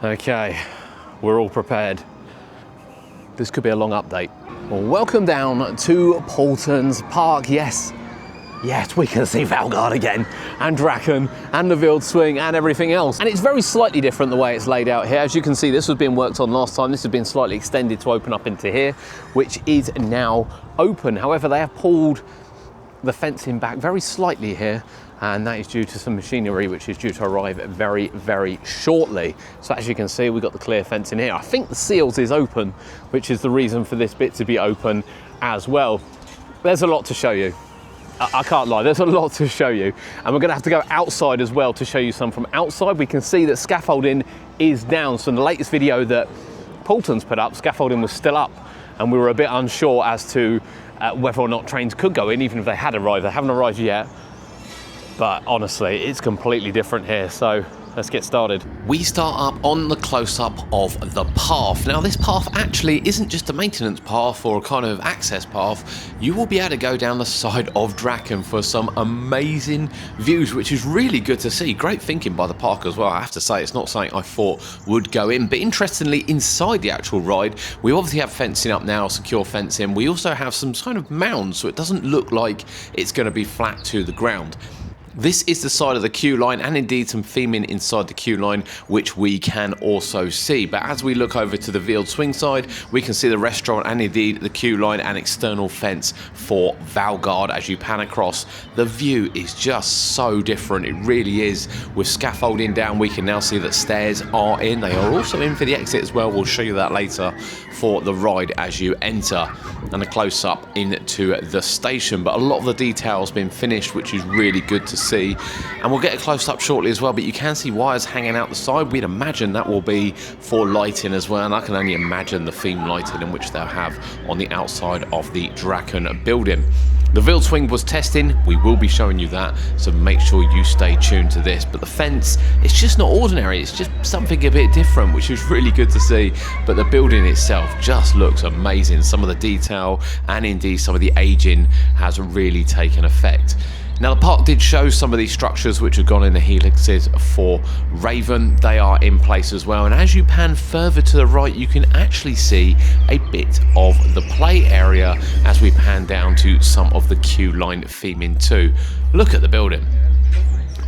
Okay, we're all prepared. This could be a long update. Well, welcome down to Paultons Park. Yes, we can see Valgard again, and Draken, and the Wild Swing, and everything else. And it's very slightly different the way it's laid out here. As you can see, this was being worked on last time. This has been slightly extended to open up into here, which is now open. However, they have pulled the fencing back very slightly here, and that is due to some machinery which is due to arrive very, very shortly. So as you can see, we've got the clear fence in here. I think the seals is open, which is the reason for this bit to be open as well. There's a lot to show you. I can't lie, there's a lot to show you. And we're gonna have to go outside as well to show you some from outside. We can see that scaffolding is down. So in the latest video that Paultons put up, scaffolding was still up, and we were a bit unsure as to whether or not trains could go in, even if they had arrived. They haven't arrived yet. But honestly, it's completely different here, so let's get started. We start up on the close-up of the path. Now, this path actually isn't just a maintenance path or a kind of access path. You will be able to go down the side of Draken for some amazing views, which is really good to see. Great thinking by the park as well. I have to say, it's not something I thought would go in. But interestingly, inside the actual ride, we obviously have fencing up now, secure fencing. We also have some kind of mounds, so it doesn't look like it's going to be flat to the ground. This is the side of the queue line, and indeed some theming inside the queue line, which we can also see. But as we look over to the Wild Swing side, we can see the restaurant and indeed the queue line and external fence for Valgard. As you pan across, the view is just so different. It really is. With scaffolding down, we can now see that stairs are in. They are also in for the exit as well. We'll show you that later for the ride as you enter. And a close-up into the station. But a lot of the details been finished, which is really good to see. And we'll get a close-up shortly as well, but you can see wires hanging out the side. We'd imagine that will be for lighting as well, and I can only imagine the theme lighting in which they'll have on the outside of the Draken building. The Wild Swing was testing, we will be showing you that, so make sure you stay tuned to this. But the fence, it's just not ordinary, it's just something a bit different, which is really good to see. But the building itself just looks amazing. Some of the detail and indeed some of the aging has really taken effect. Now, the park did show some of these structures which have gone in the helixes for Raven. They are in place as well. And as you pan further to the right, you can actually see a bit of the play area as we pan down to some of the queue line theming too. Look at the building.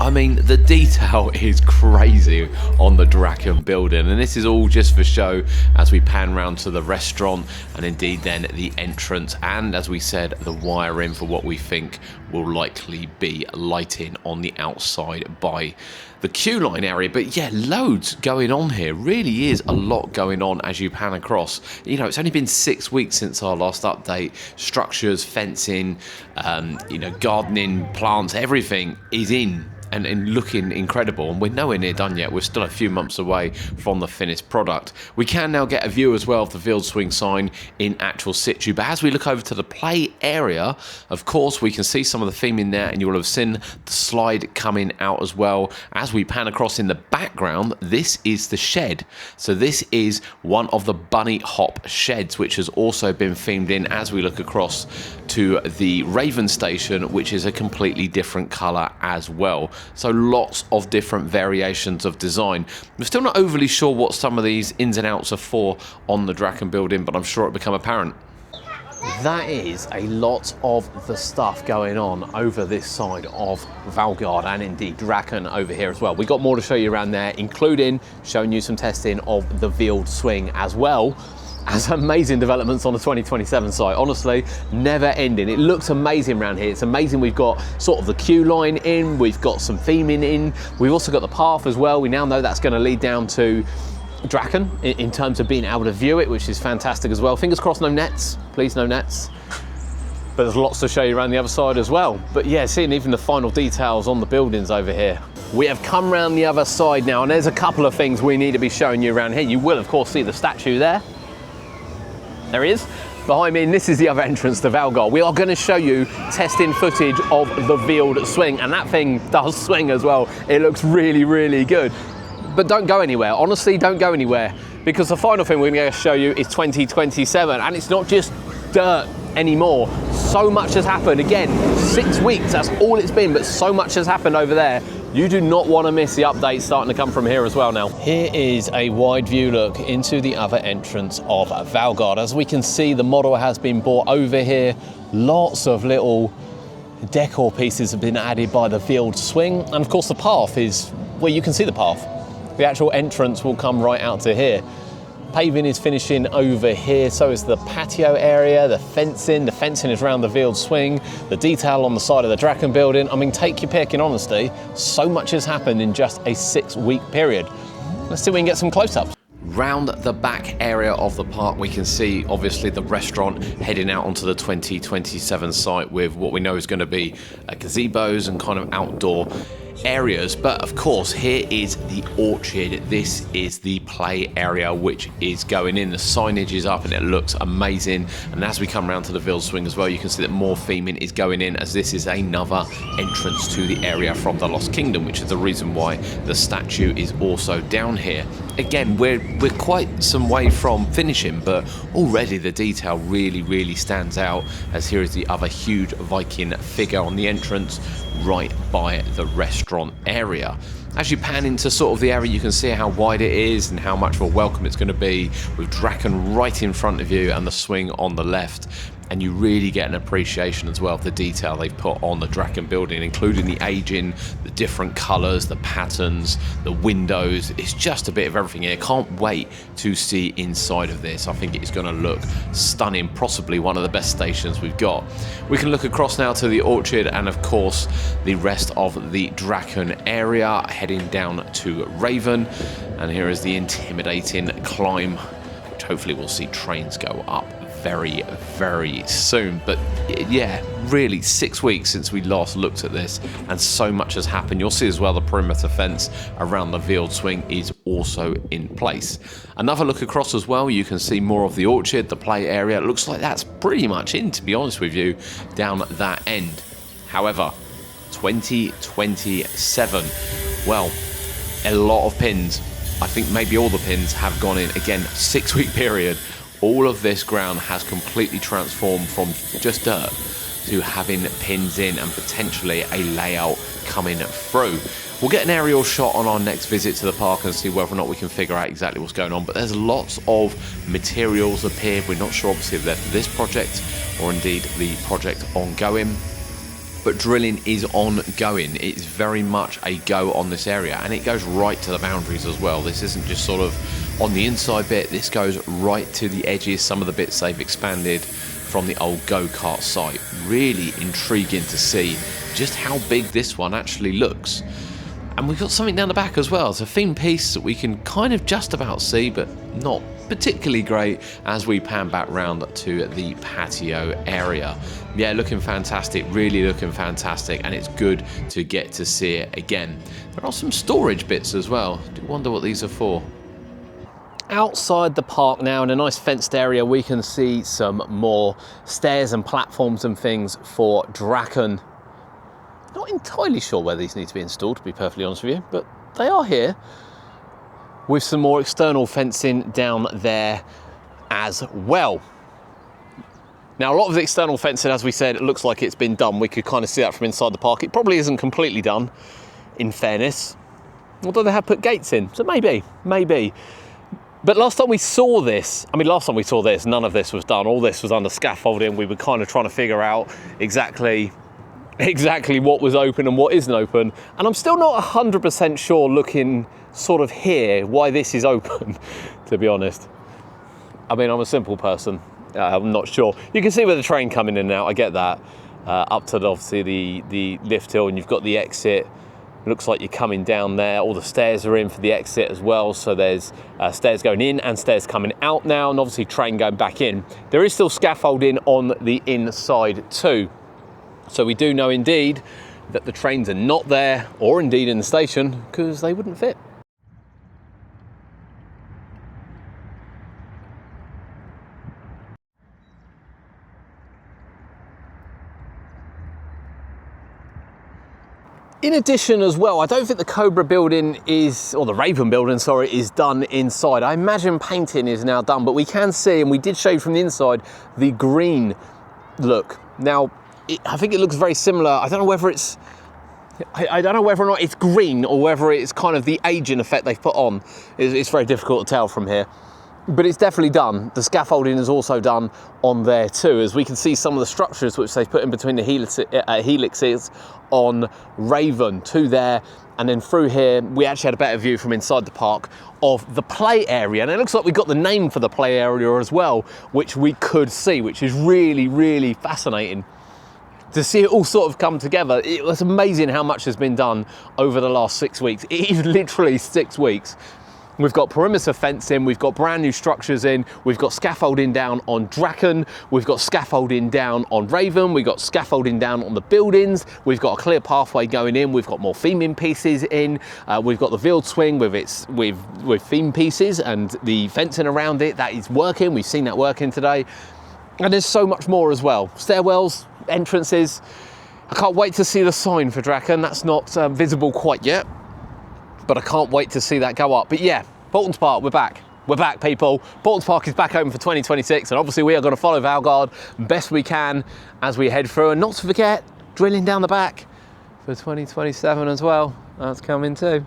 I mean, the detail is crazy on the Draken building, and this is all just for show as we pan round to the restaurant and indeed then the entrance, and as we said, the wiring for what we think will likely be lighting on the outside by the queue line area. But yeah, loads going on here. Really is a lot going on as you pan across. You know, it's only been 6 weeks since our last update. Structures, fencing, gardening, plants, everything is in and looking incredible, and we're nowhere near done yet. We're still a few months away from the finished product. We can now get a view as well of the Wild Swing sign in actual situ, but as we look over to the play area, of course we can see some of the theming there, and you will have seen the slide coming out as well. As we pan across in the background, this is the shed. So this is one of the bunny hop sheds, which has also been themed in as we look across to the Raven station, which is a completely different colour as well. So lots of different variations of design. We're still not overly sure what some of these ins and outs are for on the Draken building, but I'm sure it'll become apparent. That is a lot of the stuff going on over this side of Valgard, and indeed Draken over here as well. We got more to show you around there, including showing you some testing of the Wild Swing as well as amazing developments on the 2027 site. Honestly, never ending. It looks amazing around here. It's amazing. We've got sort of the queue line in, we've got some theming in, we've also got the path as well. We now know that's going to lead down to Draken in terms of being able to view it, which is fantastic as well. Fingers crossed, no nets, please, no nets. But there's lots to show you around the other side as well. But yeah, seeing even the final details on the buildings over here. We have come around the other side now, and there's a couple of things we need to be showing you around here. You will of course see the statue there. There he is. Behind me, and this is the other entrance to Valgard. We are going to show you testing footage of the Wild Swing, and that thing does swing as well. It looks really, really good. But don't go anywhere. Honestly, don't go anywhere, because the final thing we're going to show you is 2027, and it's not just dirt. anymore. So much has happened. Again, 6 weeks, that's all it's been, but so much has happened over there. You do not want to miss the updates starting to come from here as well now. Here is a wide view look into the other entrance of Valgard. As we can see, the model has been brought over here. Lots of little decor pieces have been added by the field swing. And of course the path is where you can see the path. The actual entrance will come right out to here. Paving is finishing over here, so is the patio area, the fencing. The fencing is around the Veiled Swing, the detail on the side of the Draken building. I mean, take your pick, in honesty. So much has happened in just a 6-week period. Let's see if we can get some close-ups. Round the back area of the park, we can see obviously the restaurant heading out onto the 2027 site with what we know is going to be gazebos and kind of outdoor areas. But of course, here is the orchard. This is the play area which is going in. The signage is up and it looks amazing. And as we come around to the Veiled Swing as well, you can see that more theming is going in, as this is another entrance to the area from the Lost Kingdom, which is the reason why the statue is also down here. Again, we're quite some way from finishing, but already the detail really stands out, as here is the other huge Viking figure on the entrance right by the restaurant area. As you pan into sort of the area, you can see how wide it is and how much of a welcome it's going to be, with Draken right in front of you and the swing on the left. And you really get an appreciation as well of the detail they've put on the Draken building, including the aging, the different colours, the patterns, the windows. It's just a bit of everything here. Can't wait to see inside of this. I think it's going to look stunning, possibly one of the best stations we've got. We can look across now to the orchard and of course the rest of the Draken area, heading down to Raven. And here is the intimidating climb, which hopefully we'll see trains go up very soon. But yeah, really 6 weeks since we last looked at this, and so much has happened. You'll see as well the perimeter fence around the Veiled Swing is also in place. Another look across as well, you can see more of the orchard, the play area. It looks like that's pretty much in, to be honest with you, down that end. However, 2027, well, a lot of pins. I think maybe all the pins have gone in. Again, 6-week period. All of this ground has completely transformed from just dirt to having pins in and potentially a layout coming through. We'll get an aerial shot on our next visit to the park and see whether or not we can figure out exactly what's going on. But there's lots of materials appeared. We're not sure obviously if they're for this project or indeed the project ongoing. But drilling is ongoing. It's very much a go on this area, and it goes right to the boundaries as well. This isn't just sort of on the inside bit, this goes right to the edges. Some of the bits they've expanded from the old go-kart site. Really intriguing to see just how big this one actually looks. And we've got something down the back as well. It's a theme piece that we can kind of just about see, but not particularly great as we pan back round to the patio area. Yeah, looking fantastic, really looking fantastic, and it's good to get to see it again. There are some storage bits as well. I do wonder what these are for. Outside the park now, in a nice fenced area, we can see some more stairs and platforms and things for Draken. Not entirely sure where these need to be installed, to be perfectly honest with you, but they are here, with some more external fencing down there as well. Now, a lot of the external fencing, as we said, it looks like it's been done. We could kind of see that from inside the park. It probably isn't completely done, in fairness, although they have put gates in, so maybe. But last time we saw this, none of this was done. All this was under scaffolding. We were kind of trying to figure out exactly what was open and what isn't open. And I'm still not 100% sure, looking sort of here, why this is open, to be honest. I mean, I'm a simple person. I'm not sure. You can see where the train coming in and out, I get that. Up to obviously the lift hill, and you've got the exit. Looks like you're coming down there. All the stairs are in for the exit as well. So there's stairs going in and stairs coming out now, and obviously train going back in. There is still scaffolding on the inside too. So we do know indeed that the trains are not there, or indeed in the station, because they wouldn't fit. In addition as well, I don't think the Cobra building is, or the Raven building, sorry, is done inside. I imagine painting is now done, but we can see, and we did show you from the inside, the green look. Now, I think it looks very similar. I don't know whether it's, I don't know whether or not it's green or whether it's kind of the aging effect they've put on. It's very difficult to tell from here. But it's definitely done. The scaffolding is also done on there too, as we can see some of the structures which they've put in between the helixes on Raven, two there, and then through here we actually had a better view from inside the park of the play area, and it looks like we got the name for the play area as well, which we could see, which is really, really fascinating to see it all sort of come together. It was amazing how much has been done over the last 6 weeks. It is literally 6 weeks. We've got perimeter fencing, we've got brand new structures in, we've got scaffolding down on Draken, we've got scaffolding down on Raven, we've got scaffolding down on the buildings, we've got a clear pathway going in, we've got more theming pieces in, we've got the veiled swing with theme pieces and the fencing around it, that is working, we've seen that working today. And there's so much more as well. Stairwells, entrances. I can't wait to see the sign for Draken, that's not visible quite yet, but I can't wait to see that go up. But yeah, Paultons Park, we're back. We're back, people. Paultons Park is back open for 2026, and obviously we are going to follow Valgard best we can as we head through. And not to forget, drilling down the back for 2027 as well. That's coming too.